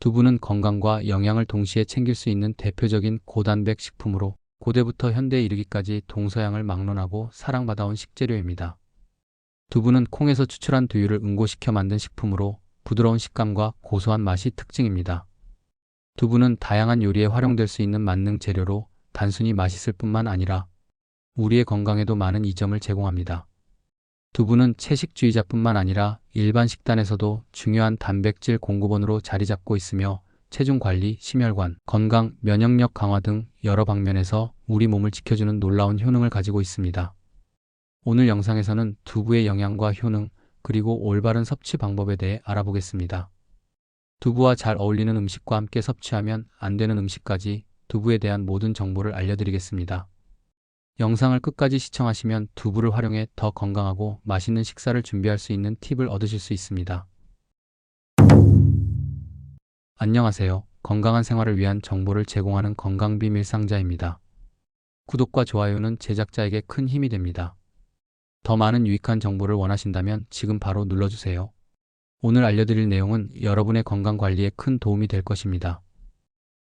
두부는 건강과 영양을 동시에 챙길 수 있는 대표적인 고단백 식품으로 고대부터 현대에 이르기까지 동서양을 막론하고 사랑받아온 식재료입니다. 두부는 콩에서 추출한 두유를 응고시켜 만든 식품으로 부드러운 식감과 고소한 맛이 특징입니다. 두부는 다양한 요리에 활용될 수 있는 만능 재료로 단순히 맛있을 뿐만 아니라 우리의 건강에도 많은 이점을 제공합니다. 두부는 채식주의자뿐만 아니라 일반 식단에서도 중요한 단백질 공급원으로 자리 잡고 있으며 체중 관리, 심혈관, 건강, 면역력 강화 등 여러 방면에서 우리 몸을 지켜주는 놀라운 효능을 가지고 있습니다. 오늘 영상에서는 두부의 영양과 효능, 그리고 올바른 섭취 방법에 대해 알아보겠습니다. 두부와 잘 어울리는 음식과 함께 섭취하면 안 되는 음식까지 두부에 대한 모든 정보를 알려드리겠습니다. 영상을 끝까지 시청하시면 두부를 활용해 더 건강하고 맛있는 식사를 준비할 수 있는 팁을 얻으실 수 있습니다. 안녕하세요. 건강한 생활을 위한 정보를 제공하는 건강비밀상자입니다. 구독과 좋아요는 제작자에게 큰 힘이 됩니다. 더 많은 유익한 정보를 원하신다면 지금 바로 눌러주세요. 오늘 알려드릴 내용은 여러분의 건강 관리에 큰 도움이 될 것입니다.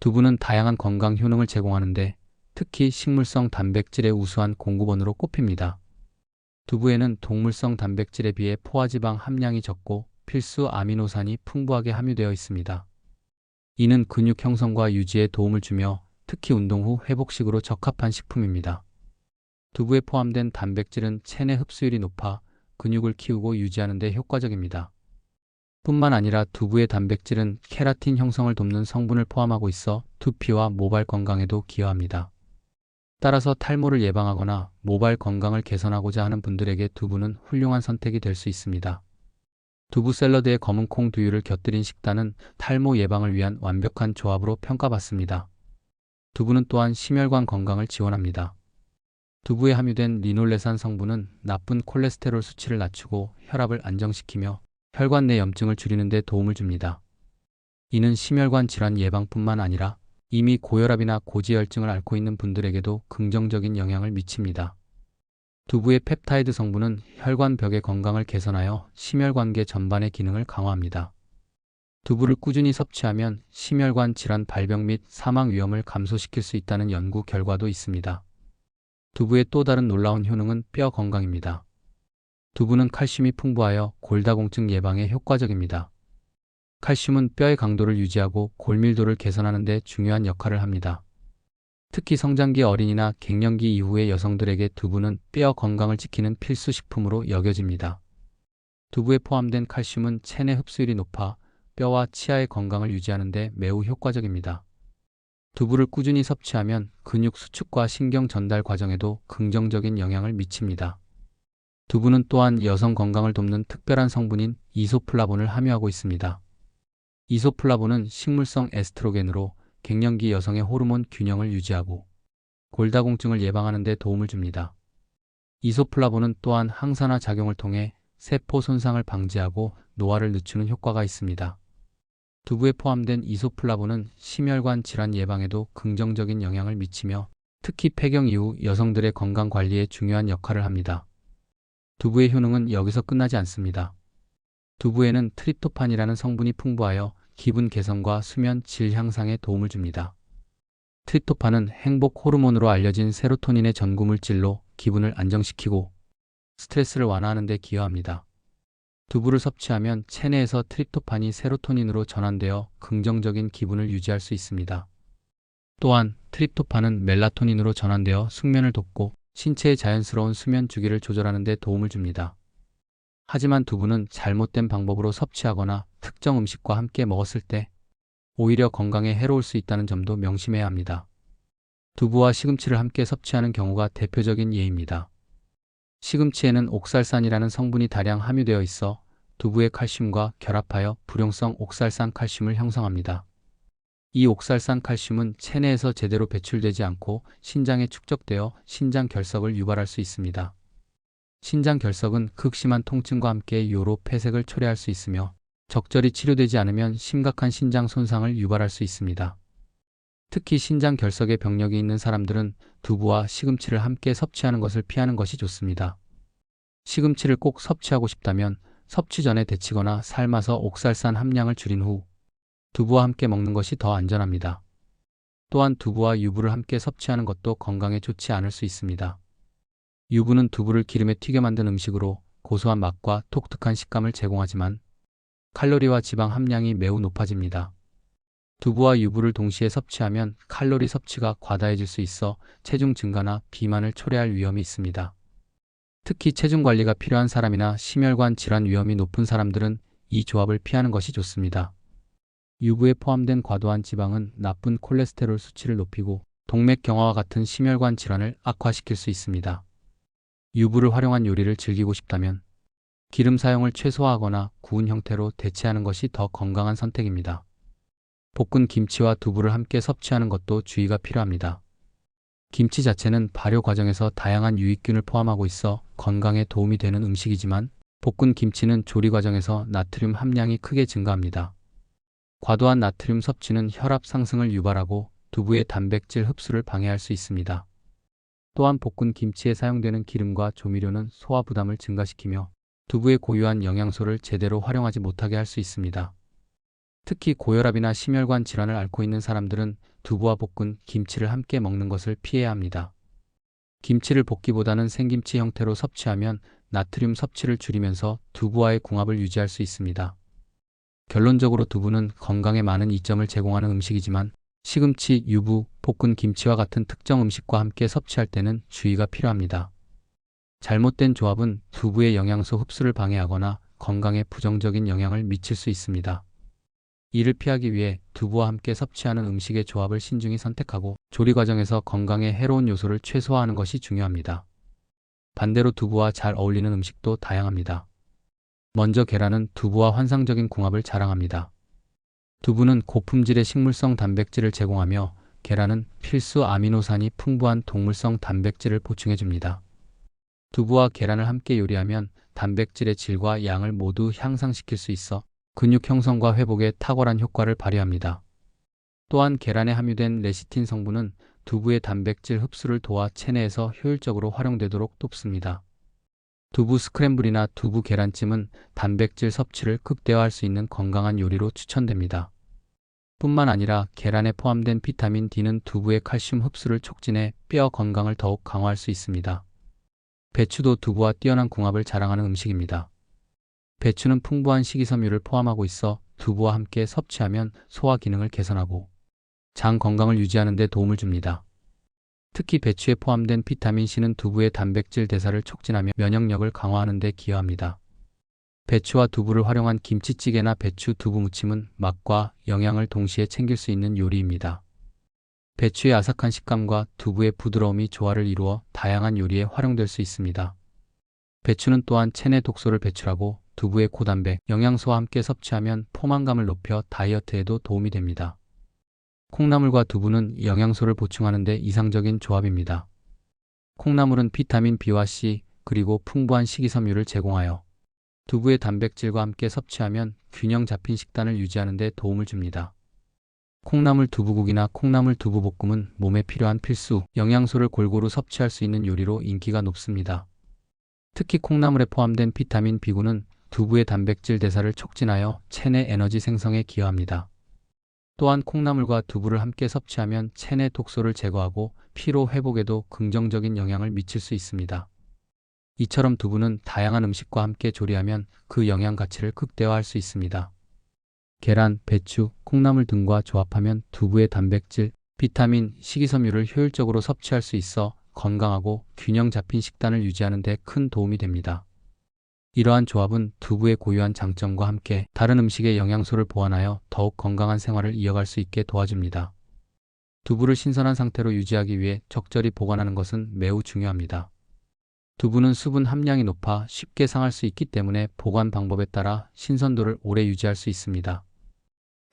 두부는 다양한 건강 효능을 제공하는데 특히 식물성 단백질의 우수한 공급원으로 꼽힙니다. 두부에는 동물성 단백질에 비해 포화지방 함량이 적고 필수 아미노산이 풍부하게 함유되어 있습니다. 이는 근육 형성과 유지에 도움을 주며 특히 운동 후 회복식으로 적합한 식품입니다. 두부에 포함된 단백질은 체내 흡수율이 높아 근육을 키우고 유지하는 데 효과적입니다. 뿐만 아니라 두부의 단백질은 케라틴 형성을 돕는 성분을 포함하고 있어 두피와 모발 건강에도 기여합니다. 따라서 탈모를 예방하거나 모발 건강을 개선하고자 하는 분들에게 두부는 훌륭한 선택이 될 수 있습니다. 두부 샐러드에 검은 콩 두유를 곁들인 식단은 탈모 예방을 위한 완벽한 조합으로 평가받습니다. 두부는 또한 심혈관 건강을 지원합니다. 두부에 함유된 리놀레산 성분은 나쁜 콜레스테롤 수치를 낮추고 혈압을 안정시키며 혈관 내 염증을 줄이는 데 도움을 줍니다. 이는 심혈관 질환 예방뿐만 아니라 이미 고혈압이나 고지혈증을 앓고 있는 분들에게도 긍정적인 영향을 미칩니다. 두부의 펩타이드 성분은 혈관벽의 건강을 개선하여 심혈관계 전반의 기능을 강화합니다. 두부를 꾸준히 섭취하면 심혈관 질환 발병 및 사망 위험을 감소시킬 수 있다는 연구 결과도 있습니다. 두부의 또 다른 놀라운 효능은 뼈 건강입니다. 두부는 칼슘이 풍부하여 골다공증 예방에 효과적입니다. 칼슘은 뼈의 강도를 유지하고 골밀도를 개선하는 데 중요한 역할을 합니다. 특히 성장기 어린이나 갱년기 이후의 여성들에게 두부는 뼈 건강을 지키는 필수 식품으로 여겨집니다. 두부에 포함된 칼슘은 체내 흡수율이 높아 뼈와 치아의 건강을 유지하는 데 매우 효과적입니다. 두부를 꾸준히 섭취하면 근육 수축과 신경 전달 과정에도 긍정적인 영향을 미칩니다. 두부는 또한 여성 건강을 돕는 특별한 성분인 이소플라본을 함유하고 있습니다. 이소플라본은 식물성 에스트로겐으로 갱년기 여성의 호르몬 균형을 유지하고 골다공증을 예방하는 데 도움을 줍니다. 이소플라본은 또한 항산화 작용을 통해 세포 손상을 방지하고 노화를 늦추는 효과가 있습니다. 두부에 포함된 이소플라본은 심혈관 질환 예방에도 긍정적인 영향을 미치며 특히 폐경 이후 여성들의 건강 관리에 중요한 역할을 합니다. 두부의 효능은 여기서 끝나지 않습니다. 두부에는 트립토판이라는 성분이 풍부하여 기분 개선과 수면 질 향상에 도움을 줍니다. 트립토판은 행복 호르몬으로 알려진 세로토닌의 전구물질로 기분을 안정시키고 스트레스를 완화하는 데 기여합니다. 두부를 섭취하면 체내에서 트립토판이 세로토닌으로 전환되어 긍정적인 기분을 유지할 수 있습니다. 또한 트립토판은 멜라토닌으로 전환되어 숙면을 돕고 신체의 자연스러운 수면 주기를 조절하는 데 도움을 줍니다. 하지만 두부는 잘못된 방법으로 섭취하거나 특정 음식과 함께 먹었을 때 오히려 건강에 해로울 수 있다는 점도 명심해야 합니다. 두부와 시금치를 함께 섭취하는 경우가 대표적인 예입니다. 시금치에는 옥살산이라는 성분이 다량 함유되어 있어 두부의 칼슘과 결합하여 불용성 옥살산 칼슘을 형성합니다. 이 옥살산 칼슘은 체내에서 제대로 배출되지 않고 신장에 축적되어 신장 결석을 유발할 수 있습니다. 신장 결석은 극심한 통증과 함께 요로 폐색을 초래할 수 있으며 적절히 치료되지 않으면 심각한 신장 손상을 유발할 수 있습니다. 특히 신장 결석의 병력이 있는 사람들은 두부와 시금치를 함께 섭취하는 것을 피하는 것이 좋습니다. 시금치를 꼭 섭취하고 싶다면 섭취 전에 데치거나 삶아서 옥살산 함량을 줄인 후 두부와 함께 먹는 것이 더 안전합니다. 또한 두부와 유부를 함께 섭취하는 것도 건강에 좋지 않을 수 있습니다. 유부는 두부를 기름에 튀겨 만든 음식으로 고소한 맛과 독특한 식감을 제공하지만 칼로리와 지방 함량이 매우 높아집니다. 두부와 유부를 동시에 섭취하면 칼로리 섭취가 과다해질 수 있어 체중 증가나 비만을 초래할 위험이 있습니다. 특히 체중 관리가 필요한 사람이나 심혈관 질환 위험이 높은 사람들은 이 조합을 피하는 것이 좋습니다. 유부에 포함된 과도한 지방은 나쁜 콜레스테롤 수치를 높이고 동맥경화와 같은 심혈관 질환을 악화시킬 수 있습니다. 유부를 활용한 요리를 즐기고 싶다면 기름 사용을 최소화하거나 구운 형태로 대체하는 것이 더 건강한 선택입니다. 볶은 김치와 두부를 함께 섭취하는 것도 주의가 필요합니다. 김치 자체는 발효 과정에서 다양한 유익균을 포함하고 있어 건강에 도움이 되는 음식이지만 볶은 김치는 조리 과정에서 나트륨 함량이 크게 증가합니다. 과도한 나트륨 섭취는 혈압 상승을 유발하고 두부의 단백질 흡수를 방해할 수 있습니다. 또한 볶은 김치에 사용되는 기름과 조미료는 소화 부담을 증가시키며 두부의 고유한 영양소를 제대로 활용하지 못하게 할 수 있습니다. 특히 고혈압이나 심혈관 질환을 앓고 있는 사람들은 두부와 볶은 김치를 함께 먹는 것을 피해야 합니다. 김치를 볶기보다는 생김치 형태로 섭취하면 나트륨 섭취를 줄이면서 두부와의 궁합을 유지할 수 있습니다. 결론적으로 두부는 건강에 많은 이점을 제공하는 음식이지만 시금치, 유부, 볶은 김치와 같은 특정 음식과 함께 섭취할 때는 주의가 필요합니다. 잘못된 조합은 두부의 영양소 흡수를 방해하거나 건강에 부정적인 영향을 미칠 수 있습니다. 이를 피하기 위해 두부와 함께 섭취하는 음식의 조합을 신중히 선택하고 조리 과정에서 건강에 해로운 요소를 최소화하는 것이 중요합니다. 반대로 두부와 잘 어울리는 음식도 다양합니다. 먼저 계란은 두부와 환상적인 궁합을 자랑합니다. 두부는 고품질의 식물성 단백질을 제공하며 계란은 필수 아미노산이 풍부한 동물성 단백질을 보충해줍니다. 두부와 계란을 함께 요리하면 단백질의 질과 양을 모두 향상시킬 수 있어 근육 형성과 회복에 탁월한 효과를 발휘합니다. 또한 계란에 함유된 레시틴 성분은 두부의 단백질 흡수를 도와 체내에서 효율적으로 활용되도록 돕습니다. 두부 스크램블이나 두부 계란찜은 단백질 섭취를 극대화할 수 있는 건강한 요리로 추천됩니다. 뿐만 아니라 계란에 포함된 비타민 D는 두부의 칼슘 흡수를 촉진해 뼈 건강을 더욱 강화할 수 있습니다. 배추도 두부와 뛰어난 궁합을 자랑하는 음식입니다. 배추는 풍부한 식이섬유를 포함하고 있어 두부와 함께 섭취하면 소화 기능을 개선하고 장 건강을 유지하는 데 도움을 줍니다. 특히 배추에 포함된 비타민 C는 두부의 단백질 대사를 촉진하며 면역력을 강화하는 데 기여합니다. 배추와 두부를 활용한 김치찌개나 배추 두부 무침은 맛과 영양을 동시에 챙길 수 있는 요리입니다. 배추의 아삭한 식감과 두부의 부드러움이 조화를 이루어 다양한 요리에 활용될 수 있습니다. 배추는 또한 체내 독소를 배출하고 두부의 고단백, 영양소와 함께 섭취하면 포만감을 높여 다이어트에도 도움이 됩니다. 콩나물과 두부는 영양소를 보충하는 데 이상적인 조합입니다. 콩나물은 비타민 B와 C, 그리고 풍부한 식이섬유를 제공하여 두부의 단백질과 함께 섭취하면 균형 잡힌 식단을 유지하는 데 도움을 줍니다. 콩나물 두부국이나 콩나물 두부볶음은 몸에 필요한 필수 영양소를 골고루 섭취할 수 있는 요리로 인기가 높습니다. 특히 콩나물에 포함된 비타민 B군은 두부의 단백질 대사를 촉진하여 체내 에너지 생성에 기여합니다. 또한 콩나물과 두부를 함께 섭취하면 체내 독소를 제거하고 피로 회복에도 긍정적인 영향을 미칠 수 있습니다. 이처럼 두부는 다양한 음식과 함께 조리하면 그 영양 가치를 극대화할 수 있습니다. 계란, 배추, 콩나물 등과 조합하면 두부의 단백질, 비타민, 식이섬유를 효율적으로 섭취할 수 있어 건강하고 균형 잡힌 식단을 유지하는 데 큰 도움이 됩니다. 이러한 조합은 두부의 고유한 장점과 함께 다른 음식의 영양소를 보완하여 더욱 건강한 생활을 이어갈 수 있게 도와줍니다. 두부를 신선한 상태로 유지하기 위해 적절히 보관하는 것은 매우 중요합니다. 두부는 수분 함량이 높아 쉽게 상할 수 있기 때문에 보관 방법에 따라 신선도를 오래 유지할 수 있습니다.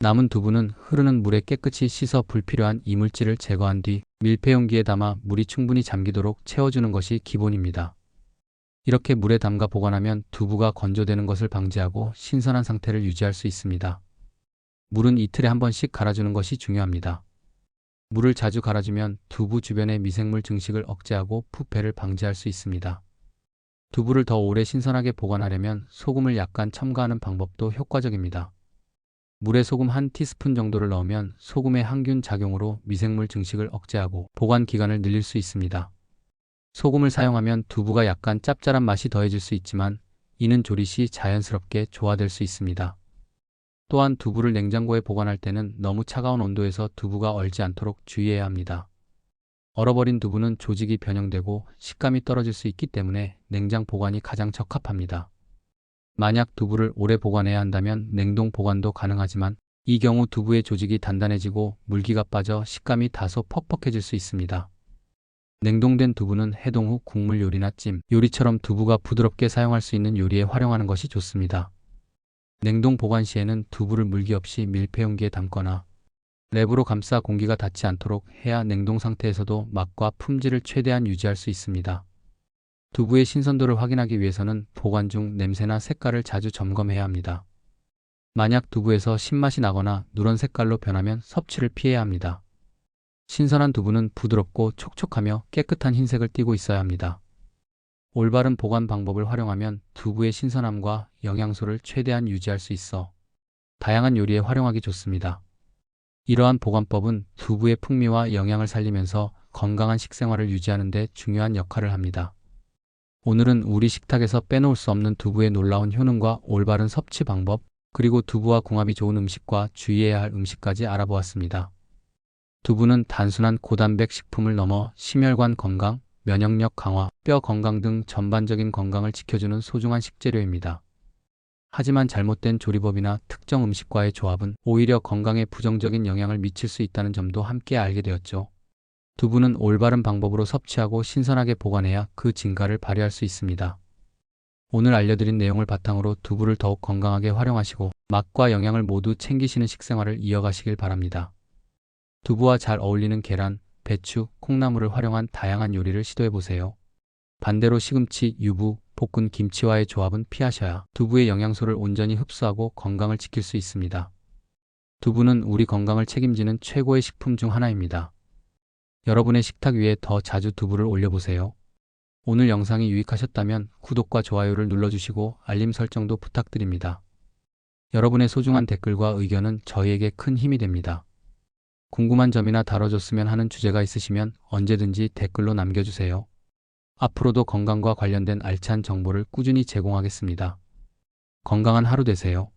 남은 두부는 흐르는 물에 깨끗이 씻어 불필요한 이물질을 제거한 뒤 밀폐용기에 담아 물이 충분히 잠기도록 채워주는 것이 기본입니다. 이렇게 물에 담가 보관하면 두부가 건조되는 것을 방지하고 신선한 상태를 유지할 수 있습니다. 물은 이틀에 한 번씩 갈아주는 것이 중요합니다. 물을 자주 갈아주면 두부 주변의 미생물 증식을 억제하고 부패를 방지할 수 있습니다. 두부를 더 오래 신선하게 보관하려면 소금을 약간 첨가하는 방법도 효과적입니다. 물에 소금 한 티스푼 정도를 넣으면 소금의 항균 작용으로 미생물 증식을 억제하고 보관 기간을 늘릴 수 있습니다. 소금을 사용하면 두부가 약간 짭짤한 맛이 더해질 수 있지만 이는 조리 시 자연스럽게 조화될 수 있습니다. 또한 두부를 냉장고에 보관할 때는 너무 차가운 온도에서 두부가 얼지 않도록 주의해야 합니다. 얼어버린 두부는 조직이 변형되고 식감이 떨어질 수 있기 때문에 냉장 보관이 가장 적합합니다. 만약 두부를 오래 보관해야 한다면 냉동 보관도 가능하지만 이 경우 두부의 조직이 단단해지고 물기가 빠져 식감이 다소 퍽퍽해질 수 있습니다. 냉동된 두부는 해동 후 국물 요리나 찜 요리처럼 두부가 부드럽게 사용할 수 있는 요리에 활용하는 것이 좋습니다. 냉동 보관 시에는 두부를 물기 없이 밀폐용기에 담거나 랩으로 감싸 공기가 닿지 않도록 해야 냉동 상태에서도 맛과 품질을 최대한 유지할 수 있습니다. 두부의 신선도를 확인하기 위해서는 보관 중 냄새나 색깔을 자주 점검해야 합니다. 만약 두부에서 신맛이 나거나 누런 색깔로 변하면 섭취를 피해야 합니다. 신선한 두부는 부드럽고 촉촉하며 깨끗한 흰색을 띠고 있어야 합니다. 올바른 보관 방법을 활용하면 두부의 신선함과 영양소를 최대한 유지할 수 있어 다양한 요리에 활용하기 좋습니다. 이러한 보관법은 두부의 풍미와 영양을 살리면서 건강한 식생활을 유지하는 데 중요한 역할을 합니다. 오늘은 우리 식탁에서 빼놓을 수 없는 두부의 놀라운 효능과 올바른 섭취 방법, 그리고 두부와 궁합이 좋은 음식과 주의해야 할 음식까지 알아보았습니다. 두부는 단순한 고단백 식품을 넘어 심혈관 건강, 면역력 강화, 뼈 건강 등 전반적인 건강을 지켜주는 소중한 식재료입니다. 하지만 잘못된 조리법이나 특정 음식과의 조합은 오히려 건강에 부정적인 영향을 미칠 수 있다는 점도 함께 알게 되었죠. 두부는 올바른 방법으로 섭취하고 신선하게 보관해야 그 진가를 발휘할 수 있습니다. 오늘 알려드린 내용을 바탕으로 두부를 더욱 건강하게 활용하시고 맛과 영양을 모두 챙기시는 식생활을 이어가시길 바랍니다. 두부와 잘 어울리는 계란, 배추, 콩나물을 활용한 다양한 요리를 시도해보세요. 반대로 시금치, 유부, 볶은 김치와의 조합은 피하셔야 두부의 영양소를 온전히 흡수하고 건강을 지킬 수 있습니다. 두부는 우리 건강을 책임지는 최고의 식품 중 하나입니다. 여러분의 식탁 위에 더 자주 두부를 올려보세요. 오늘 영상이 유익하셨다면 구독과 좋아요를 눌러주시고 알림 설정도 부탁드립니다. 여러분의 소중한 댓글과 의견은 저희에게 큰 힘이 됩니다. 궁금한 점이나 다뤄줬으면 하는 주제가 있으시면 언제든지 댓글로 남겨주세요. 앞으로도 건강과 관련된 알찬 정보를 꾸준히 제공하겠습니다. 건강한 하루 되세요.